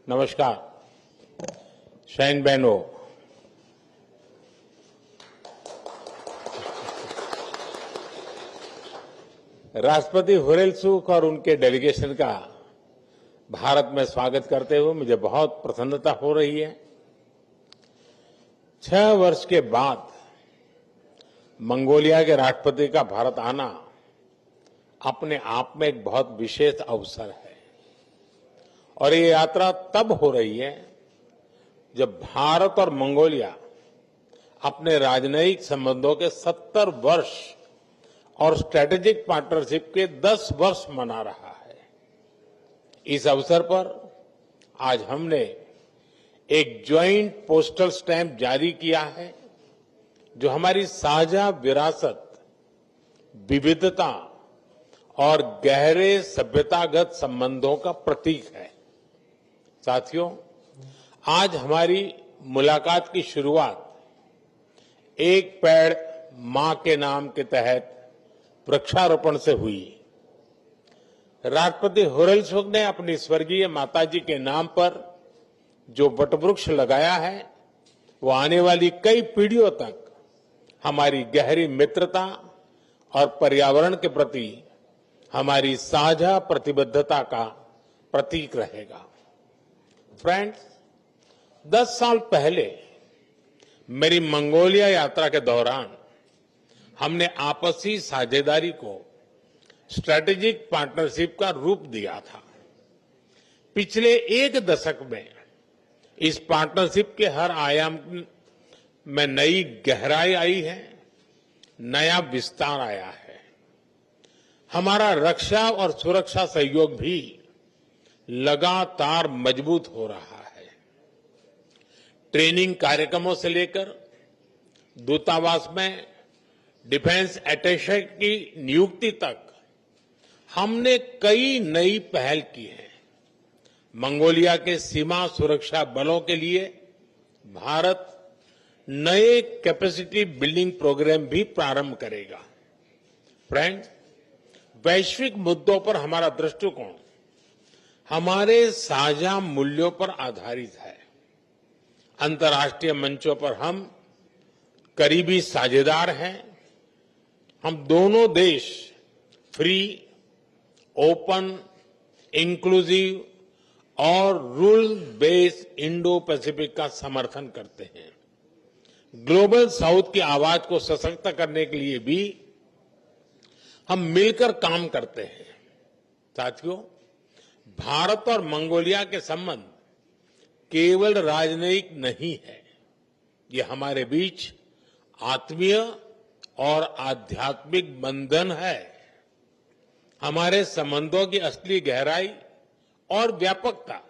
नमस्कार। शहीन बहनों, राष्ट्रपति हुरेलसुख और उनके डेलीगेशन का भारत में स्वागत करते हुए मुझे बहुत प्रसन्नता हो रही है। 6 वर्ष के बाद मंगोलिया के राष्ट्रपति का भारत आना अपने आप में एक बहुत विशेष अवसर है और ये यात्रा तब हो रही है जब भारत और मंगोलिया अपने राजनयिक संबंधों के 70 वर्ष और स्ट्रेटेजिक पार्टनरशिप के 10 वर्ष मना रहा है। इस अवसर पर आज हमने एक ज्वाइंट पोस्टल स्टैंप जारी किया है जो हमारी साझा विरासत, विविधता और गहरे सभ्यतागत संबंधों का प्रतीक है। साथियों, आज हमारी मुलाकात की शुरुआत एक पेड़ मां के नाम के तहत वृक्षारोपण से हुई। राष्ट्रपति हुरेलसुख ने अपनी स्वर्गीय माताजी के नाम पर जो वटवृक्ष लगाया है वो आने वाली कई पीढ़ियों तक हमारी गहरी मित्रता और पर्यावरण के प्रति हमारी साझा प्रतिबद्धता का प्रतीक रहेगा। फ्रेंड्स, 10 साल पहले मेरी मंगोलिया यात्रा के दौरान हमने आपसी साझेदारी को स्ट्रेटेजिक पार्टनरशिप का रूप दिया था। पिछले एक दशक में इस पार्टनरशिप के हर आयाम में नई गहराई आई है, नया विस्तार आया है। हमारा रक्षा और सुरक्षा सहयोग भी लगातार मजबूत हो रहा है। ट्रेनिंग कार्यक्रमों से लेकर दूतावास में डिफेंस अटैचे की नियुक्ति तक हमने कई नई पहल की है। मंगोलिया के सीमा सुरक्षा बलों के लिए भारत नए कैपेसिटी बिल्डिंग प्रोग्राम भी प्रारंभ करेगा। फ्रेंड्स, वैश्विक मुद्दों पर हमारा दृष्टिकोण हमारे साझा मूल्यों पर आधारित है। अंतर्राष्ट्रीय मंचों पर हम करीबी साझेदार हैं। हम दोनों देश फ्री, ओपन, इंक्लूसिव और रूल बेस्ड इंडो पैसिफिक का समर्थन करते हैं। ग्लोबल साउथ की आवाज को सशक्त करने के लिए भी हम मिलकर काम करते हैं। साथियों, भारत और मंगोलिया के संबंध केवल राजनयिक नहीं है, ये हमारे बीच आत्मीय और आध्यात्मिक बंधन है। हमारे संबंधों की असली गहराई और व्यापकता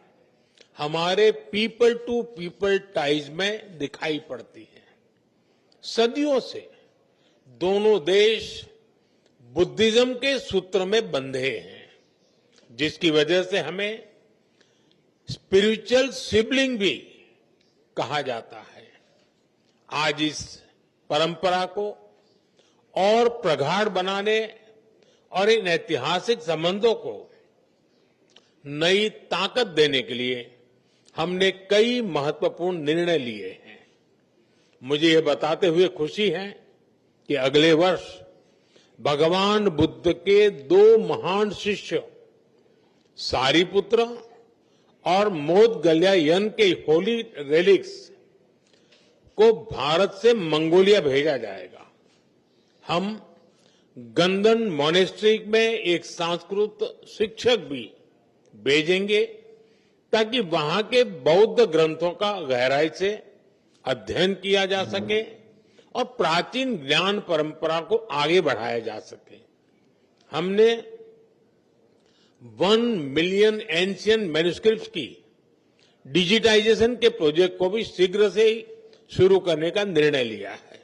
हमारे पीपल टू पीपल टाइज में दिखाई पड़ती है। सदियों से दोनों देश बुद्धिज्म के सूत्र में बंधे हैं, जिसकी वजह से हमें स्पिरिचुअल सिबलिंग भी कहा जाता है। आज इस परंपरा को और प्रगाढ़ बनाने और इन ऐतिहासिक संबंधों को नई ताकत देने के लिए हमने कई महत्वपूर्ण निर्णय लिए हैं। मुझे ये बताते हुए खुशी है कि अगले वर्ष भगवान बुद्ध के 2 महान शिष्य सारिपुत्र और मोदगल्यायन के होली रेलिक्स को भारत से मंगोलिया भेजा जाएगा। हम गंदन मोनेस्ट्री में एक संस्कृत शिक्षक भी भेजेंगे ताकि वहां के बौद्ध ग्रंथों का गहराई से अध्ययन किया जा सके और प्राचीन ज्ञान परंपरा को आगे बढ़ाया जा सके। हमने 1 मिलियन एंशिएंट मैन्युस्क्रिप्ट्स की डिजिटाइजेशन के प्रोजेक्ट को भी शीघ्र से ही शुरू करने का निर्णय लिया है।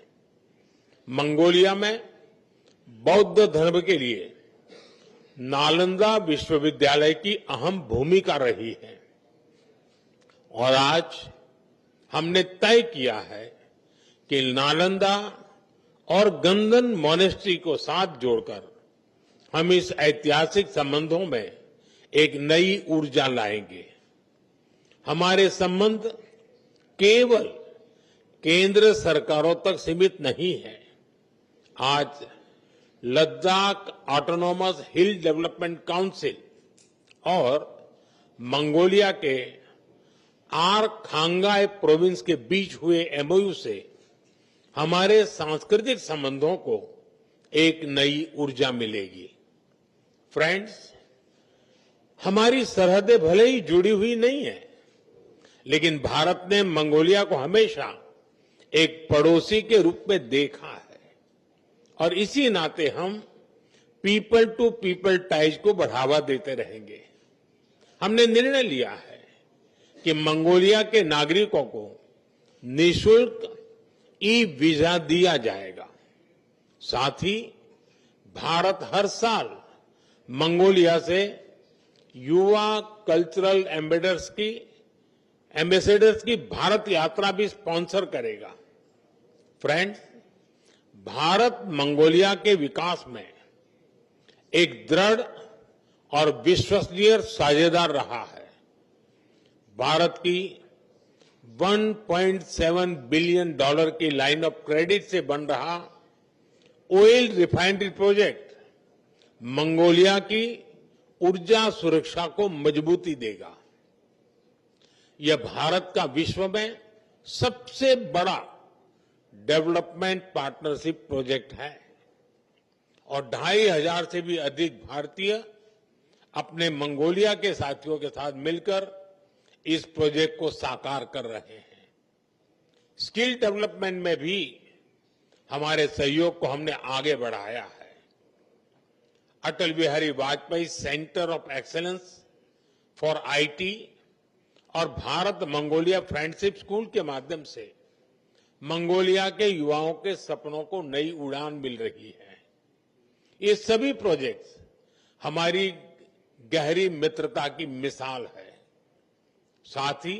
मंगोलिया में बौद्ध धर्म के लिए नालंदा विश्वविद्यालय की अहम भूमिका रही है और आज हमने तय किया है कि नालंदा और गंदन मोनेस्ट्री को साथ जोड़कर हम इस ऐतिहासिक संबंधों में एक नई ऊर्जा लाएंगे। हमारे संबंध केवल केंद्र सरकारों तक सीमित नहीं है। आज लद्दाख ऑटोनोमस हिल डेवलपमेंट काउंसिल और मंगोलिया के आरखांगाई प्रोविंस के बीच हुए एमओयू से हमारे सांस्कृतिक संबंधों को एक नई ऊर्जा मिलेगी। फ्रेंड्स, हमारी सरहदें भले ही जुड़ी हुई नहीं है, लेकिन भारत ने मंगोलिया को हमेशा एक पड़ोसी के रूप में देखा है और इसी नाते हम पीपल टू पीपल टाइज को बढ़ावा देते रहेंगे। हमने निर्णय लिया है कि मंगोलिया के नागरिकों को निःशुल्क ई वीजा दिया जाएगा। साथ ही भारत हर साल मंगोलिया से युवा कल्चरल एम्बेसडर्स की भारत यात्रा भी स्पॉन्सर करेगा। फ्रेंड्स, भारत मंगोलिया के विकास में एक दृढ़ और विश्वसनीय साझेदार रहा है। भारत की $1.7 बिलियन की लाइन ऑफ क्रेडिट से बन रहा ऑयल रिफाइनरी प्रोजेक्ट मंगोलिया की ऊर्जा सुरक्षा को मजबूती देगा। यह भारत का विश्व में सबसे बड़ा डेवलपमेंट पार्टनरशिप प्रोजेक्ट है और 2500 से भी अधिक भारतीय अपने मंगोलिया के साथियों के साथ मिलकर इस प्रोजेक्ट को साकार कर रहे हैं। स्किल डेवलपमेंट में भी हमारे सहयोग को हमने आगे बढ़ाया है। Atal Bihari Vajpayee centre of excellence for IT और भारत मंगोलिया फ्रेंडशिप स्कूल के माध्यम से मंगोलिया के युवाओं के सपनों को नई उड़ान मिल रही है। ये सभी प्रोजेक्ट्स हमारी गहरी मित्रता की मिसाल है। साथ ही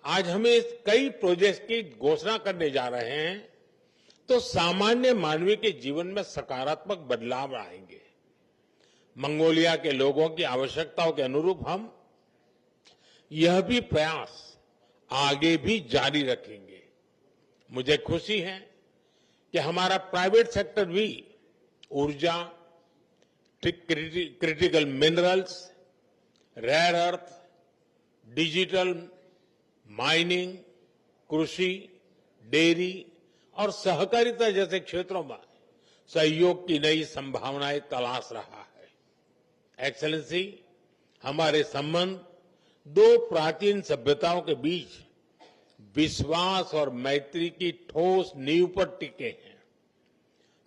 आज हम इस कई प्रोजेक्ट्स की घोषणा करने जा रहे हैं तो सामान्य मानवीय के जीवन में सकारात्मक बदलाव आएंगे। मंगोलिया के लोगों की आवश्यकताओं के अनुरूप हम यह भी प्रयास आगे भी जारी रखेंगे। मुझे खुशी है कि हमारा प्राइवेट सेक्टर भी ऊर्जा, critical minerals, rare earth, digital, mining, कृषि, डेयरी और सहकारिता जैसे क्षेत्रों में सहयोग की नई संभावनाएं तलाश रहा है। एक्सेलेंसी, हमारे संबंध दो प्राचीन सभ्यताओं के बीच विश्वास और मैत्री की ठोस नींव पर टिके हैं।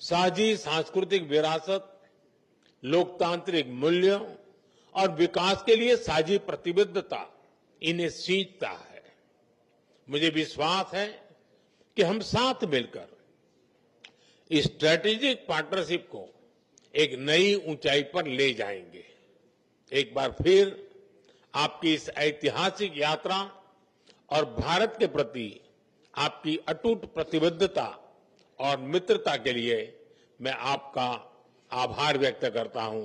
साझी सांस्कृतिक विरासत, लोकतांत्रिक मूल्यों और विकास के लिए साझी प्रतिबद्धता इन्हें सींचता है। मुझे विश्वास है कि हम साथ मिलकर इस स्ट्रेटेजिक पार्टनरशिप को एक नई ऊंचाई पर ले जाएंगे। एक बार फिर आपकी इस ऐतिहासिक यात्रा और भारत के प्रति आपकी अटूट प्रतिबद्धता और मित्रता के लिए मैं आपका आभार व्यक्त करता हूं।